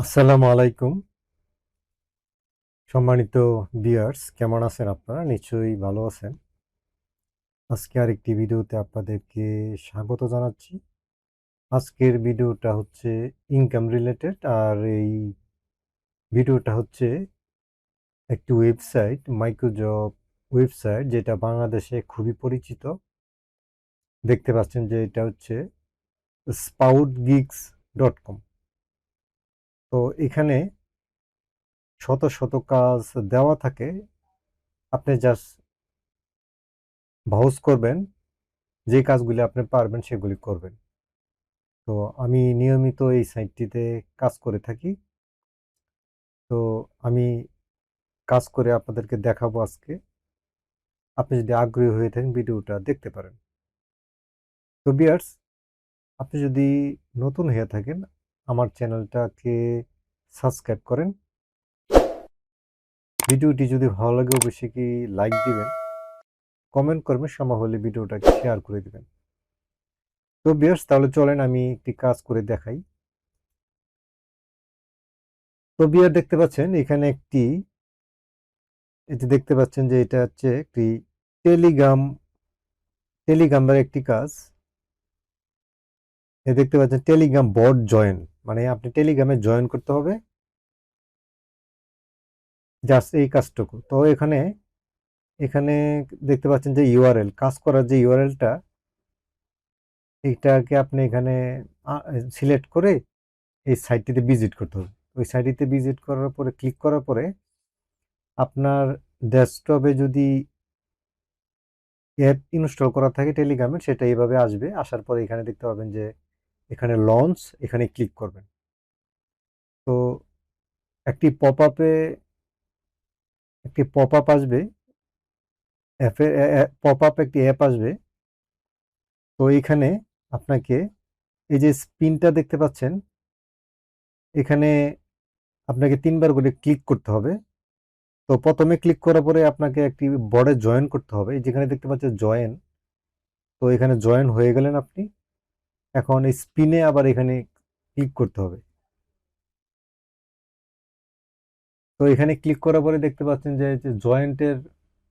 আসসালামু আলাইকুম। সম্মানিত ভিউয়ার্স, কেমন আছেন আপনারা? নিশ্চয়ই ভালো আছেন। আজকে আরেকটি ভিডিওতে আপনাদেরকে স্বাগত জানাচ্ছি। আজকের ভিডিওটা হচ্ছে ইনকাম রিলেটেড, আর এই ভিডিওটা হচ্ছে একটি ওয়েবসাইট, মাইক্রোজব ওয়েবসাইট, যেটা বাংলাদেশে খুবই পরিচিত। দেখতে পাচ্ছেন যে এটা হচ্ছে spoutgigs.com। তো এখানে শত শত কাজ দেওয়া থাকে। আপনি জাস্ট ব্রাউজ করবেন, যে কাজগুলি আপনি পারবেন সেগুলি করবেন। তো আমি নিয়মিত এই সাইটটিতে কাজ করে থাকি। তো আমি কাজ করে আপনাদেরকে দেখাবো আজকে। আপনি যদি আগ্রহী হয়ে থাকেন ভিডিওটা দেখতে পারেন। তো ভিউয়ার্স, আপনি যদি নতুন হয়ে থাকেন আমার চ্যানেলটাকে সাবস্ক্রাইব করেন। ভিডিওটি যদি ভালো লাগে অবশ্যই কি লাইক দিবেন, কমেন্ট করবেন, সম্ভব হলে ভিডিওটাকে শেয়ার করে দিবেন। তো ভিউয়ার্স, তাহলে চলেন আমি একটি কাজ করে দেখাই। তো ভিউয়ার, দেখতে পাচ্ছেন এখানে একটি, এটি দেখতে পাচ্ছেন যে এটা হচ্ছে একটি টেলিগ্রাম টেলিগ্রামের একটি কাজ। দেখতে পাচ্ছেন টেলিগ্রাম বট জয়েন, মানে আপনি টেলিগ্রামে জয়েন করতে হবে, জাস্ট এই কাজটুকু। তো এখানে এখানে দেখতে পাচ্ছেন যে ইউআরএল, কাজ করার যে ইউআরএলটা, এইটাকে আপনি এখানে সিলেক্ট করে এই সাইটটিতে ভিজিট করতে হবে। ওই সাইটটিতে ভিজিট করার পরে, ক্লিক করার পরে আপনার ডেস্কটপে যদি অ্যাপ ইনস্টল করা থাকে টেলিগ্রামের, সেটা এইভাবে আসবে। আসার পরে এখানে দেখতে পাবেন যে এখানে লঞ্চ, এখানে ক্লিক করবেন। তো একটি পপ আপে একটি পপ আপ আসবে, অ্যাপের পপ আপ একটি অ্যাপ আসবে। তো এইখানে আপনাকে এই যে স্পিনটা দেখতে পাচ্ছেন, এখানে আপনাকে ৩ বার করে ক্লিক করতে হবে। তো প্রথমে ক্লিক করার পরে আপনাকে একটি বোর্ডে জয়েন করতে হবে, যেখানে দেখতে পাচ্ছেন জয়েন। তো এখানে জয়েন হয়ে গেলেন আপনি। এখন এই স্পিনে আবার এখানে ক্লিক করতে হবে। তো এখানে ক্লিক করার পরে দেখতে পাচ্ছেন যে জয়েন্টের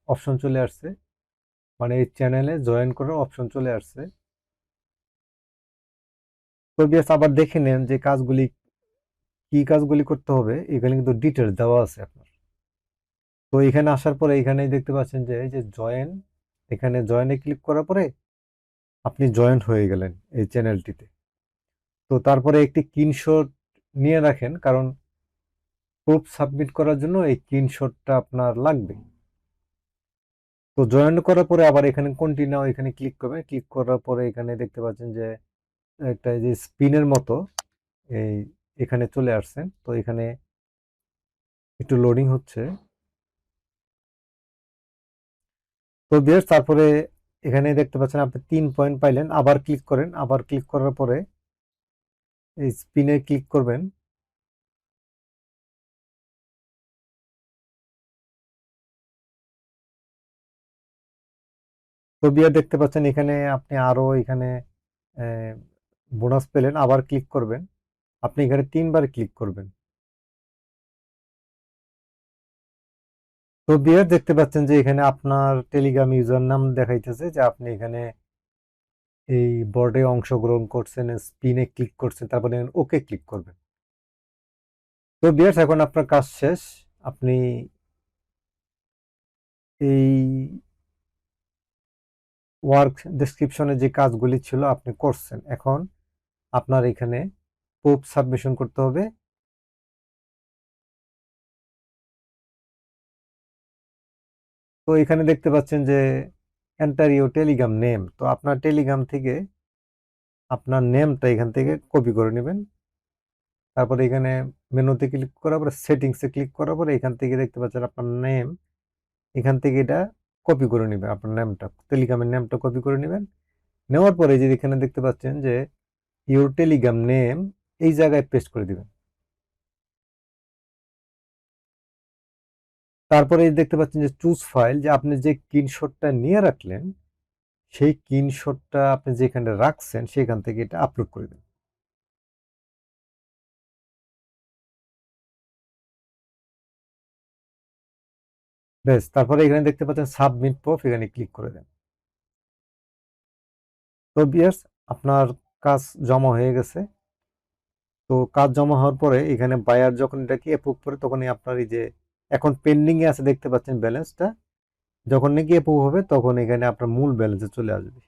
অপশন চলে আসছে, মানে এই চ্যানেলে জয়েন করার অপশন চলে আসছে। তো জাস্ট আবার দেখে নেন যে কাজগুলি, কি কাজগুলি করতে হবে, এখানে কিন্তু ডিটেলস দেওয়া আছে আপনার। তো এখানে আসার পরে এখানে দেখতে পাচ্ছেন যে এই যে জয়েন, এখানে জয়েনে ক্লিক করার পরে আপনি জয়েন হয়ে গেলেন এই চ্যানেলটিতে। তো তারপরে একটি স্ক্রিনশট নিয়ে রাখেন, কারণ প্রুফ সাবমিট করার জন্য এই স্ক্রিনশটটা আপনার লাগবে। তো জয়েন করার পরে আবার এখানে কন্টিনিউ, এখানে ক্লিক করবেন। ক্লিক করার পরে এখানে দেখতে পাচ্ছেন যে একটা যে স্পিনের মতো এই এখানে চলে আসছেন। তো এখানে একটু লোডিং হচ্ছে। তো বেশ, তারপরে এখানে দেখতে পাচ্ছেন আপনি 3 পয়েন্ট পাইলেন। আবার ক্লিক করেন, আবার ক্লিক করার পরে এই স্পিনে ক্লিক করবেন। তো বিয়ার, দেখতে পাচ্ছেন এখানে আপনি আরো এখানে বোনাস পেলেন। আবার ক্লিক করবেন, আপনি এখানে 3 বার ক্লিক করবেন। তো বিয়ার, দেখতে পাচ্ছেন যে এখানে আপনার টেলিগ্রাম ইউজার নাম দেখাইতেছে যে আপনি এখানে এই বোর্ডে অংশগ্রহণ করছেন, স্পিনে ক্লিক করছেন, তারপরে ওকে ক্লিক করবেন। তো বিয়ার্স, এখন আপনার কাজ শেষ। আপনি এই ওয়ার্ক ডেসক্রিপশনে যে কাজগুলি ছিল আপনি করছেন, এখন আপনার এখানে প্রুফ সাবমিশন করতে হবে। তো এখানে দেখতে পাচ্ছেন যে এন্টার ইউর টেলিগ্রাম নেম। তো আপনার টেলিগ্রাম থেকে আপনার নেমটা এখান থেকে কপি করে নেবেন। তারপরে এখানে মেনুতে ক্লিক করার পরে সেটিংসে ক্লিক করার পরে এখান থেকে দেখতে পাচ্ছেন আপনার নেম, এখান থেকে এটা কপি করে নেবেন। আপনার নামটা, টেলিগ্রামের নামটা কপি করে নেবেন। নেওয়ার পরে যে এখানে দেখতে পাচ্ছেন যে ইউর টেলিগ্রাম নেম, এই জায়গায় পেস্ট করে দিবেন। তারপরে এই দেখতে পাচ্ছেন যে চুজ ফাইল, যে আপনি যে স্ক্রিনশটটা নিয়ে রাখলেন সেই স্ক্রিনশটটা আপনি যেখানে রাখছেন সেখান থেকে এটা আপলোড করে দেন। বেশ, তারপরে এখানে দেখতে পাচ্ছেন সাবমিট প্রুফ, এখানে ক্লিক করে দেন। তো ভিউয়ার্স, আপনার কাজ জমা হয়ে গেছে। তো কাজ জমা হওয়ার পরে এখানে বায়ার যখন এটাকে অ্যাপ্রুভ করে, তখনই আপনার এই যে এখন পেন্ডিং এ আছে দেখতে পাচ্ছেন ব্যালেন্সটা, যখন নাকি অ্যাপ্রুভ হবে তখন এখানে আপনার মূল ব্যালেন্সে চলে আসবে।